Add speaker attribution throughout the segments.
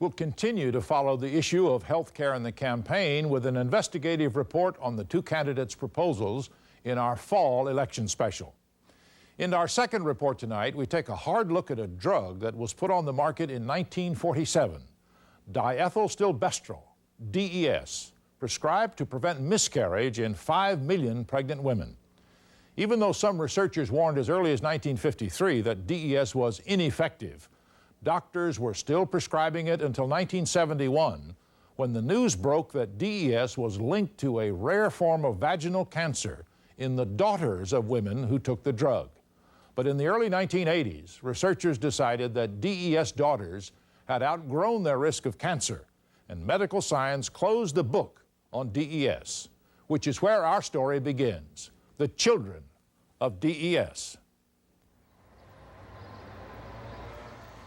Speaker 1: We'll continue to follow the issue of health care in the campaign with an investigative report on the two candidates' proposals in our fall election special. In our second report tonight, we take a hard look at a drug that was put on the market in 1947, diethylstilbestrol, DES, prescribed to prevent miscarriage in 5 million pregnant women. Even though some researchers warned as early as 1953 that DES was ineffective, doctors were still prescribing it until 1971, when the news broke that DES was linked to a rare form of vaginal cancer in the daughters of women who took the drug. But in the early 1980s, researchers decided that DES daughters had outgrown their risk of cancer, and medical science closed the book on DES, which is where our story begins, the children of DES.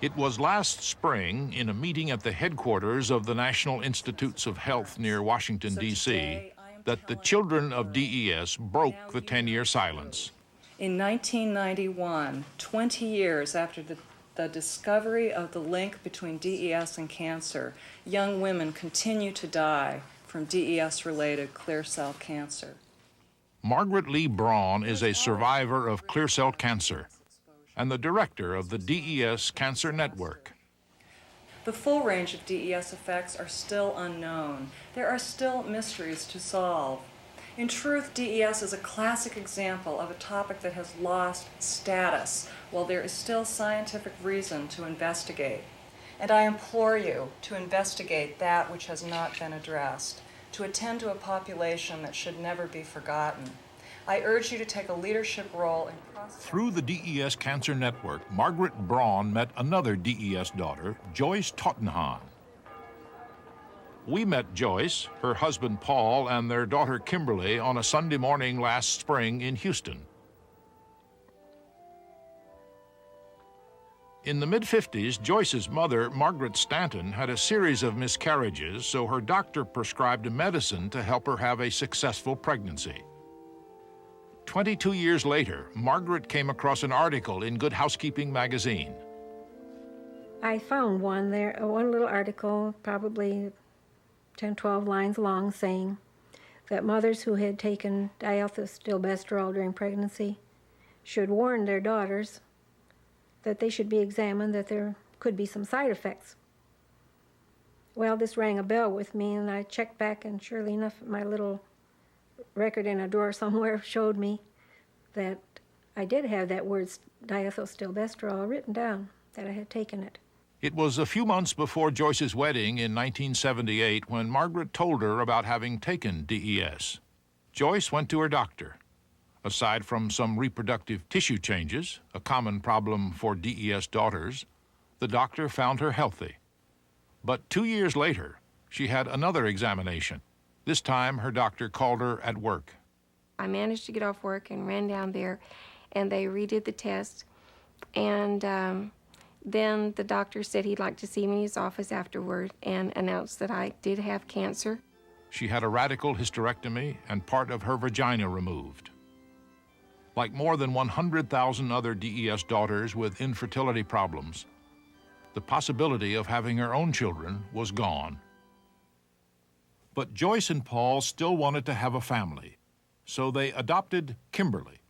Speaker 1: It was last spring, in a meeting at the headquarters of the National Institutes of Health near Washington, D.C., that the children of DES broke the 10-year silence.
Speaker 2: In 1991, 20 years after the discovery of the link between DES and cancer, young women continue to die from DES-related clear cell cancer.
Speaker 1: Margaret Lee Braun is a survivor of clear cell cancer and the director of the DES Cancer Network.
Speaker 2: The full range of DES effects are still unknown. There are still mysteries to solve. In truth, DES is a classic example of a topic that has lost status, while there is still scientific reason to investigate. And I implore you to investigate that which has not been addressed, to attend to a population that should never be forgotten. I urge you to take a leadership role in process.
Speaker 1: Through the DES Cancer Network, Margaret Braun met another DES daughter, Joyce Tottenham. We met Joyce, her husband Paul, and their daughter Kimberly on a Sunday morning last spring in Houston. In the mid-50s, Joyce's mother, Margaret Stanton, had a series of miscarriages, so her doctor prescribed a medicine to help her have a successful pregnancy. 22 years later, Margaret came across an article in Good Housekeeping magazine.
Speaker 3: I found one little article, probably 10, 12 lines long, saying that mothers who had taken diethylstilbestrol during pregnancy should warn their daughters that they should be examined, that there could be some side effects. Well, this rang a bell with me, and I checked back, and surely enough, my little record in a drawer somewhere showed me that I did have that word diethylstilbestrol written down, that I had taken it.
Speaker 1: It was a few months before Joyce's wedding in 1978 when Margaret told her about having taken DES. Joyce went to her doctor. Aside from some reproductive tissue changes, a common problem for DES daughters, the doctor found her healthy. But 2 years later, she had another examination. This time, her doctor called her at work.
Speaker 4: I managed to get off work and ran down there, and they redid the test. And then the doctor said he'd like to see me in his office afterward and announced that I did have cancer.
Speaker 1: She had a radical hysterectomy and part of her vagina removed. Like more than 100,000 other DES daughters with infertility problems, the possibility of having her own children was gone. But Joyce and Paul still wanted to have a family, so they adopted Kimberly.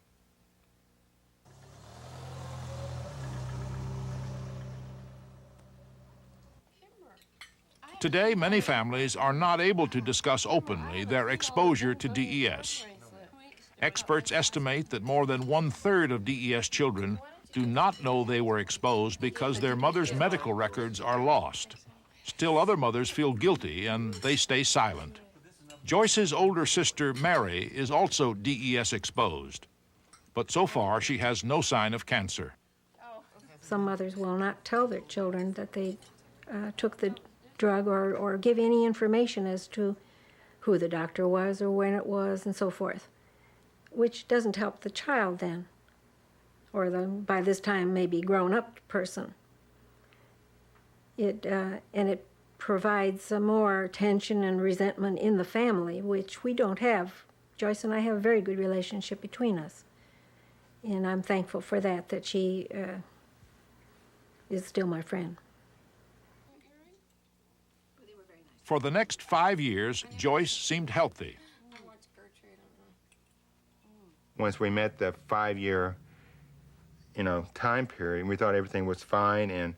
Speaker 1: Today, many families are not able to discuss openly their exposure to DES. Experts estimate that more than 1/3 of DES children do not know they were exposed because their mother's medical records are lost. Still, other mothers feel guilty and they stay silent. Joyce's older sister, Mary, is also DES exposed, but so far she has no sign of cancer.
Speaker 3: Some mothers will not tell their children that they took the drug or give any information as to who the doctor was or when it was and so forth, which doesn't help the child then, or the, by this time, maybe grown-up person. And it provides some more tension and resentment in the family, which we don't have. Joyce and I have a very good relationship between us, and I'm thankful for that, that she is still my friend.
Speaker 1: For the next 5 years, Joyce seemed healthy.
Speaker 5: Once we met the 5-year, time period, we thought everything was fine and,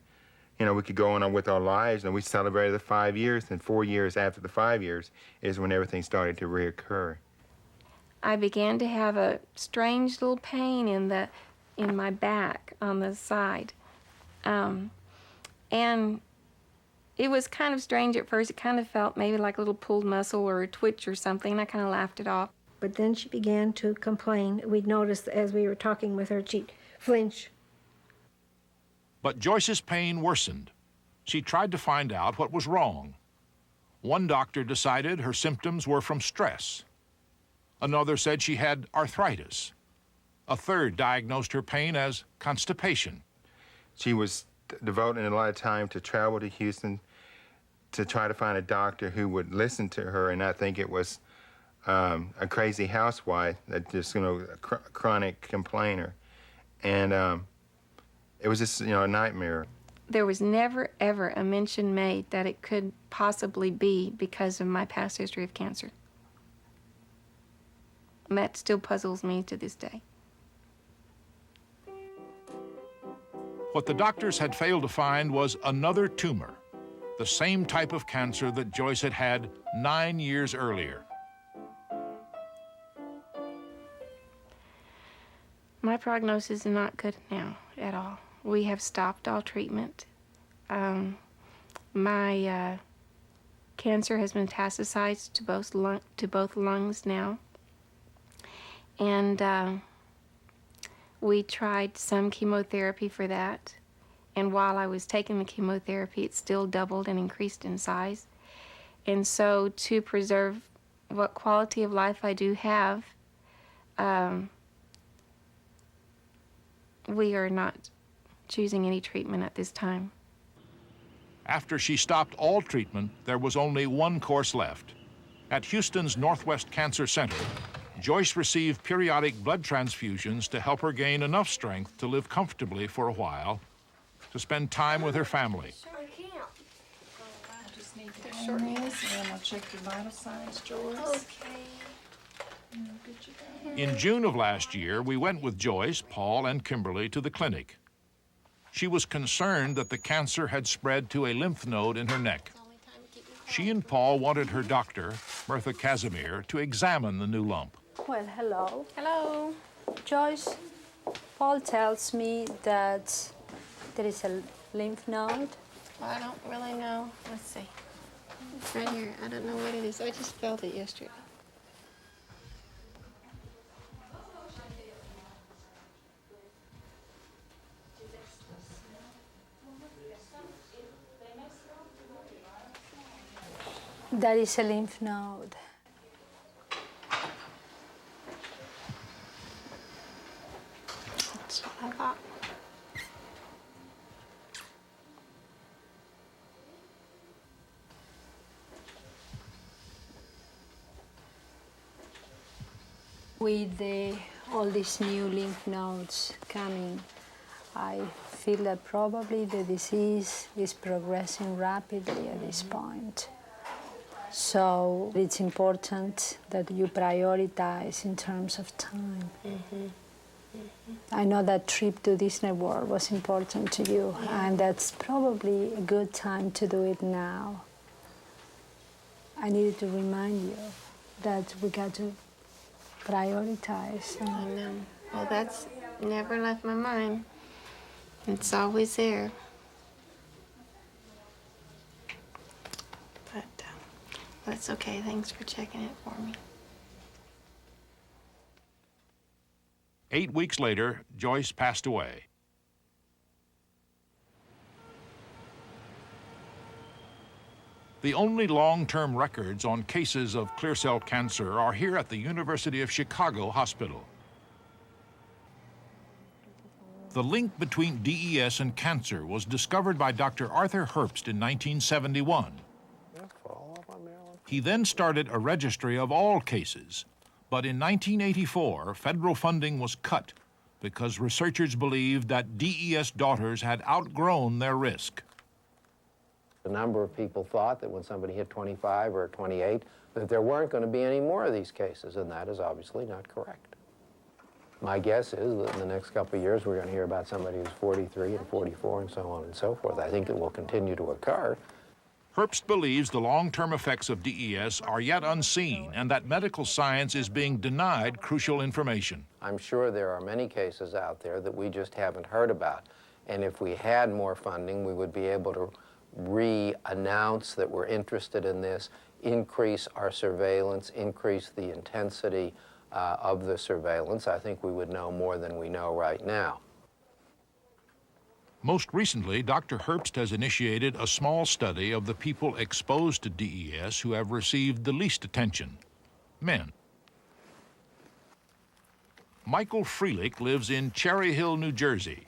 Speaker 5: we could go on with our lives, and we celebrated the 5 years, and 4 years after the 5 years is when everything started to reoccur.
Speaker 4: I began to have a strange little pain in my back on the side. And it was kind of strange at first. It kind of felt maybe like a little pulled muscle or a twitch or something, and I kind of laughed it off.
Speaker 3: But then she began to complain. We'd noticed as we were talking with her, she'd flinch.
Speaker 1: But Joyce's pain worsened. She tried to find out what was wrong. One doctor decided her symptoms were from stress. Another said she had arthritis. A third diagnosed her pain as constipation.
Speaker 5: She was devoting a lot of time to travel to Houston to try to find a doctor who would listen to her and not think it was a crazy housewife that just, a chronic complainer. And it was just, a nightmare.
Speaker 4: There was never, ever a mention made that it could possibly be because of my past history of cancer. And that still puzzles me to this day.
Speaker 1: What the doctors had failed to find was another tumor, the same type of cancer that Joyce had had 9 years earlier.
Speaker 4: My prognosis is not good now at all. We have stopped all treatment. My cancer has metastasized to both lungs now. And we tried some chemotherapy for that. And while I was taking the chemotherapy, it still doubled and increased in size. And so to preserve what quality of life I do have, we are not choosing any treatment at this time.
Speaker 1: After she stopped all treatment, there was only one course left. At Houston's Northwest Cancer Center, Joyce received periodic blood transfusions to help her gain enough strength to live comfortably for a while, to spend time with her family.
Speaker 2: I just need to shorten this, and then I'll check your vital signs, Joyce.
Speaker 1: In June of last year, we went with Joyce, Paul, and Kimberly to the clinic. She was concerned that the cancer had spread to a lymph node in her neck. She and Paul wanted her doctor, Mirtha Casimir, to examine the new lump.
Speaker 6: Well, hello.
Speaker 4: Hello.
Speaker 6: Joyce, Paul tells me that there is a lymph node.
Speaker 4: Well, I don't really know. Let's see. It's right here. I don't know what it is. I just felt it yesterday.
Speaker 6: That is a lymph node.
Speaker 4: That's what I thought.
Speaker 6: With all these new lymph nodes coming, I feel that probably the disease is progressing rapidly at this point. So it's important that you prioritize in terms of time. I know that trip to Disney World was important to you, and that's probably a good time to do it now. I needed to remind you that we got to prioritize.
Speaker 4: I know. Well, that's never left my mind. It's always there. But that's okay. Thanks for checking it for me.
Speaker 1: 8 weeks later, Joyce passed away. The only long-term records on cases of clear cell cancer are here at the University of Chicago Hospital. The link between DES and cancer was discovered by Dr. Arthur Herbst in 1971. He then started a registry of all cases, but in 1984, federal funding was cut because researchers believed that DES daughters had outgrown their risk.
Speaker 7: A number of people thought that when somebody hit 25 or 28, that there weren't going to be any more of these cases, and that is obviously not correct. My guess is that in the next couple of years, we're going to hear about somebody who's 43 and 44 and so on and so forth. I think it will continue to occur.
Speaker 1: Herbst believes the long-term effects of DES are yet unseen and that medical science is being denied crucial information.
Speaker 7: I'm sure there are many cases out there that we just haven't heard about. And if we had more funding, we would be able to re-announce that we're interested in this, increase our surveillance, increase the intensity of the surveillance. I think we would know more than we know right now.
Speaker 1: Most recently, Dr. Herbst has initiated a small study of the people exposed to DES who have received the least attention: men. Michael Frelich lives in Cherry Hill, New Jersey.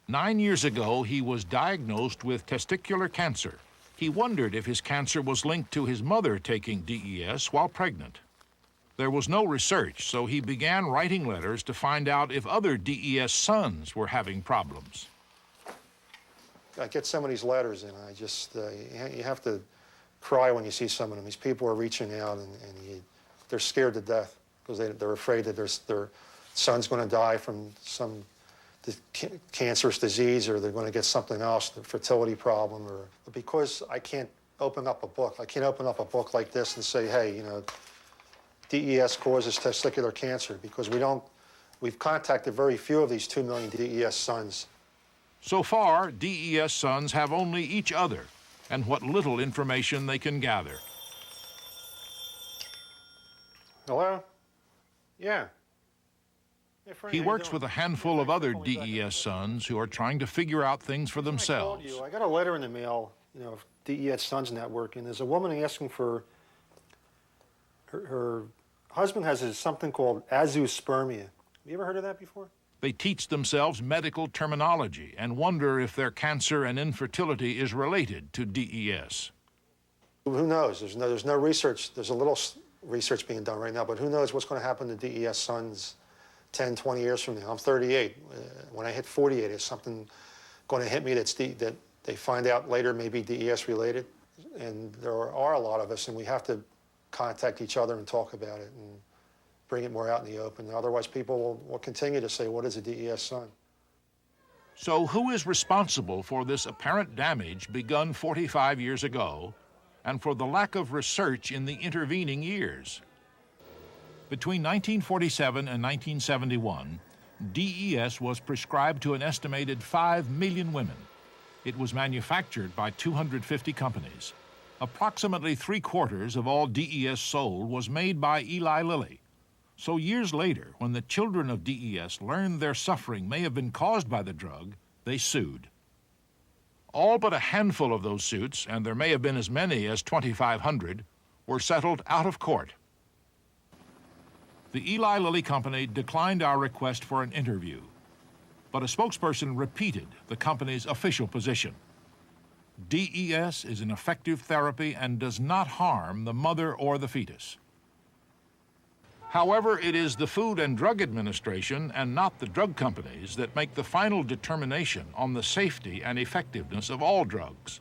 Speaker 1: 9 years ago, he was diagnosed with testicular cancer. He wondered if his cancer was linked to his mother taking DES while pregnant. There was no research, so he began writing letters to find out if other DES sons were having problems.
Speaker 8: I get some of these letters, and I just, you have to cry when you see some of them. These people are reaching out, and they're scared to death because they're afraid that their son's going to die from some cancerous disease, or they're going to get something else, a fertility problem, or because I can't open up a book. I can't open up a book like this and say, hey, you know, DES causes testicular cancer, because we've contacted very few of these 2 million DES sons.
Speaker 1: So far, DES sons have only each other and what little information they can gather.
Speaker 8: Hello? Yeah. Hey, friend,
Speaker 1: He
Speaker 8: how you
Speaker 1: works
Speaker 8: doing?
Speaker 1: with a handful of other DES sons who are trying to figure out things for themselves.
Speaker 8: I called you. I got a letter in the mail, you know, DES Sons Network, and there's a woman asking for her husband has something called azoospermia. Have you ever heard of that before?
Speaker 1: They teach themselves medical terminology and wonder if their cancer and infertility is related to DES.
Speaker 8: Who knows? There's no research. There's a little research being done right now, but who knows what's going to happen to DES sons 10, 20 years from now. I'm 38. When I hit 48, is something going to hit me that they find out later may be DES related? And there are a lot of us, and we have to contact each other and talk about it and bring it more out in the open. Otherwise, people will continue to say, what is a DES son?
Speaker 1: So who is responsible for this apparent damage begun 45 years ago and for the lack of research in the intervening years? Between 1947 and 1971, DES was prescribed to an estimated 5 million women. It was manufactured by 250 companies. Approximately 3/4 of all DES sold was made by Eli Lilly. So years later, when the children of DES learned their suffering may have been caused by the drug, they sued. All but a handful of those suits, and there may have been as many as 2,500, were settled out of court. The Eli Lilly company declined our request for an interview, but a spokesperson repeated the company's official position. DES is an effective therapy and does not harm the mother or the fetus. However, it is the Food and Drug Administration and not the drug companies that make the final determination on the safety and effectiveness of all drugs.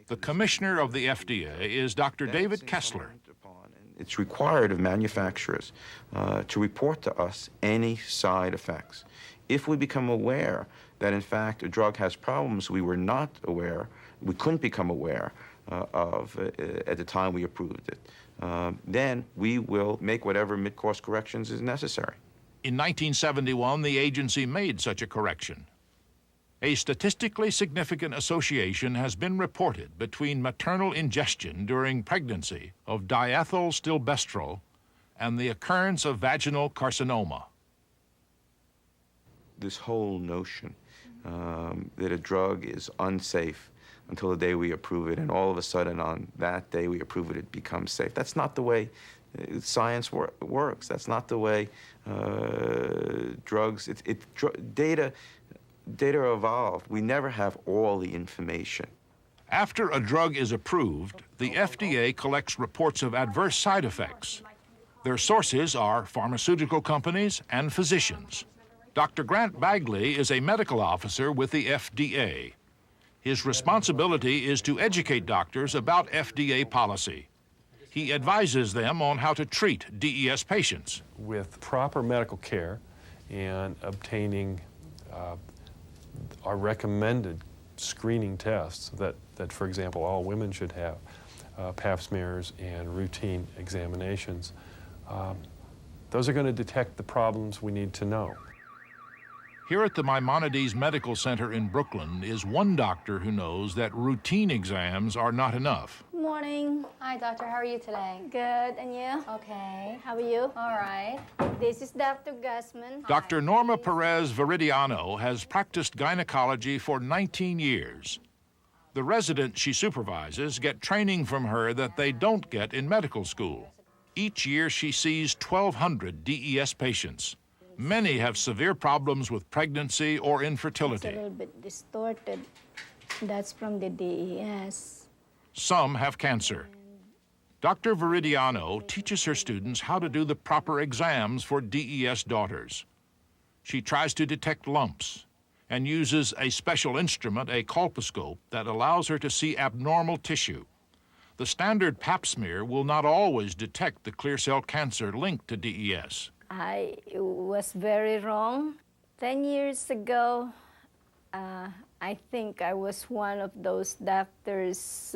Speaker 1: The commissioner of the FDA is Dr. David Kessler.
Speaker 9: It's required of manufacturers to report to us any side effects. If we become aware that, in fact, a drug has problems we were not aware, we couldn't become aware of at the time we approved it, then we will make whatever mid-course corrections is necessary.
Speaker 1: In 1971, the agency made such a correction. A statistically significant association has been reported between maternal ingestion during pregnancy of diethylstilbestrol and the occurrence of vaginal carcinoma.
Speaker 9: This whole notion that a drug is unsafe until the day we approve it, and all of a sudden on that day we approve it, it becomes safe. That's not the way science works. That's not the way drugs, data evolve. We never have all the information.
Speaker 1: After a drug is approved, the FDA collects reports of adverse side effects. Their sources are pharmaceutical companies and physicians. Dr. Grant Bagley is a medical officer with the FDA. His responsibility is to educate doctors about FDA policy. He advises them on how to treat DES patients.
Speaker 10: With proper medical care and obtaining our recommended screening tests that, for example, all women should have, pap smears and routine examinations, those are going to detect the problems we need to know.
Speaker 1: Here at the Maimonides Medical Center in Brooklyn is one doctor who knows that routine exams are not enough.
Speaker 11: Good morning.
Speaker 12: Hi, doctor. How are you today?
Speaker 11: Good. And you?
Speaker 12: Okay.
Speaker 11: How are you?
Speaker 12: All right.
Speaker 11: This is Dr. Guzman.
Speaker 1: Dr. Norma Perez Viridiano has practiced gynecology for 19 years. The residents she supervises get training from her that they don't get in medical school. Each year she sees 1,200 DES patients. Many have severe problems with pregnancy or infertility.
Speaker 11: It's a little bit distorted. That's from the DES.
Speaker 1: Some have cancer. Dr. Viridiano teaches her students how to do the proper exams for DES daughters. She tries to detect lumps and uses a special instrument, a colposcope, that allows her to see abnormal tissue. The standard pap smear will not always detect the clear cell cancer linked to DES.
Speaker 11: I was very wrong. 10 years ago, I think I was one of those doctors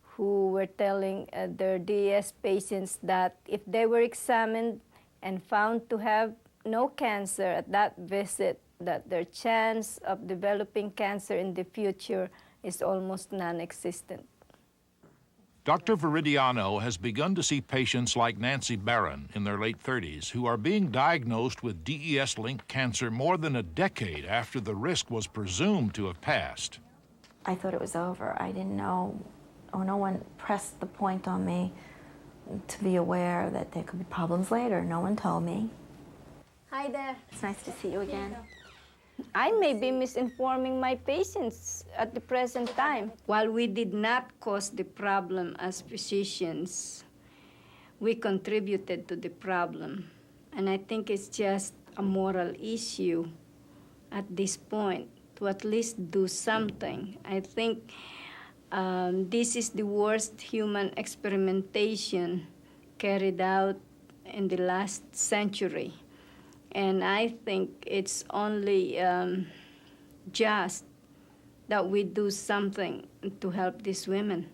Speaker 11: who were telling their DES patients that if they were examined and found to have no cancer at that visit, that their chance of developing cancer in the future is almost non-existent.
Speaker 1: Dr. Viridiano has begun to see patients like Nancy Barron in their late 30s who are being diagnosed with DES-linked cancer more than a decade after the risk was presumed to have passed.
Speaker 12: I thought it was over. I didn't know, or no one pressed the point on me to be aware that there could be problems later. No one told me.
Speaker 11: Hi there.
Speaker 12: It's nice to see you again.
Speaker 11: I may be misinforming my patients at the present time. While we did not cause the problem as physicians, we contributed to the problem. And I think it's just a moral issue at this point to at least do something. I think this is the worst human experimentation carried out in the last century. And I think it's only just that we do something to help these women.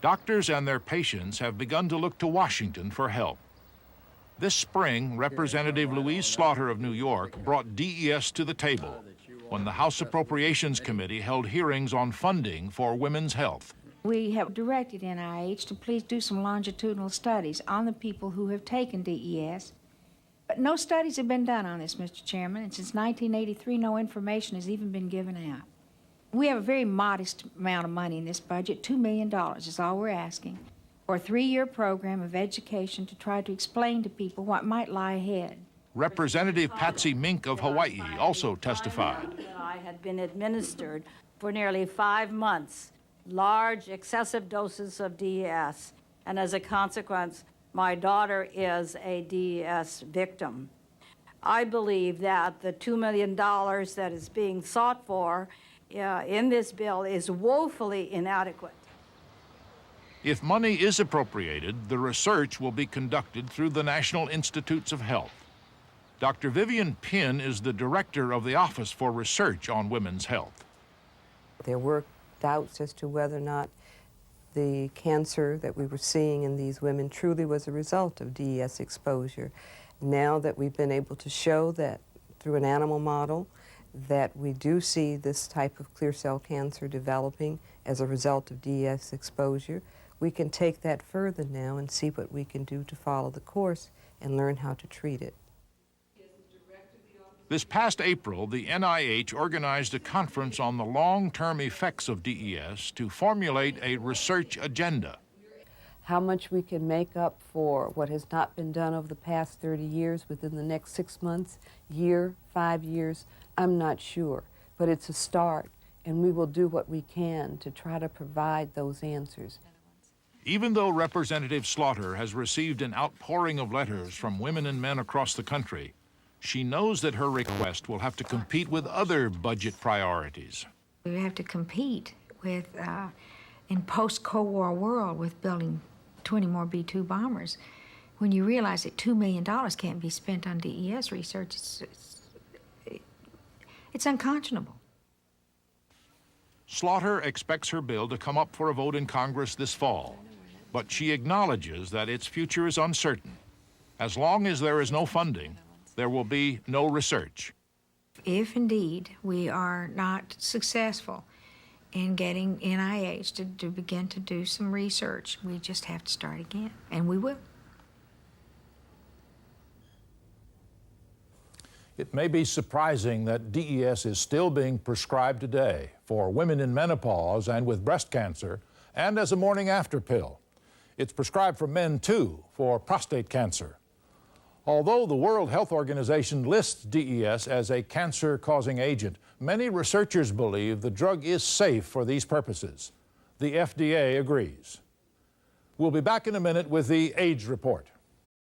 Speaker 1: Doctors and their patients have begun to look to Washington for help. This spring, Representative Louise Slaughter of New York brought DES to the table when the House Appropriations Committee held hearings on funding for women's health.
Speaker 13: We have directed NIH to please do some longitudinal studies on the people who have taken DES. But no studies have been done on this, Mr. Chairman, and since 1983, no information has even been given out. We have a very modest amount of money in this budget. $2 million is all we're asking for a 3-year program of education to try to explain to people what might lie ahead.
Speaker 1: Representative Patsy Mink of Hawaii also testified.
Speaker 14: I had been administered for nearly 5 months large excessive doses of DES, and as a consequence, my daughter is a DES victim. I believe that the $2 million that is being sought for in this bill is woefully inadequate.
Speaker 1: If money is appropriated, the research will be conducted through the National Institutes of Health. Dr. Vivian Pinn is the director of the Office for Research on Women's Health.
Speaker 15: There were doubts as to whether or not the cancer that we were seeing in these women truly was a result of DES exposure. Now that we've been able to show that through an animal model that we do see this type of clear cell cancer developing as a result of DES exposure, we can take that further now and see what we can do to follow the course and learn how to treat it.
Speaker 1: This past April, the NIH organized a conference on the long-term effects of DES to formulate a research agenda.
Speaker 15: How much we can make up for what has not been done over the past 30 years within the next 6 months, year, 5 years, I'm not sure. But it's a start, and we will do what we can to try to provide those answers.
Speaker 1: Even though Representative Slaughter has received an outpouring of letters from women and men across the country, she knows that her request will have to compete with other budget priorities.
Speaker 13: We have to compete with, in post-Cold War world, with building 20 more B-2 bombers. When you realize that $2 million can't be spent on DES research, it's unconscionable.
Speaker 1: Slaughter expects her bill to come up for a vote in Congress this fall, but she acknowledges that its future is uncertain. As long as there is no funding, there will be no research.
Speaker 13: If indeed we are not successful in getting NIH to begin to do some research, we just have to start again, and we will.
Speaker 1: It may be surprising that DES is still being prescribed today for women in menopause and with breast cancer, and as a morning-after pill. It's prescribed for men, too, for prostate cancer. Although the World Health Organization lists DES as a cancer-causing agent, many researchers believe the drug is safe for these purposes. The FDA agrees. We'll be back in a minute with the AIDS report.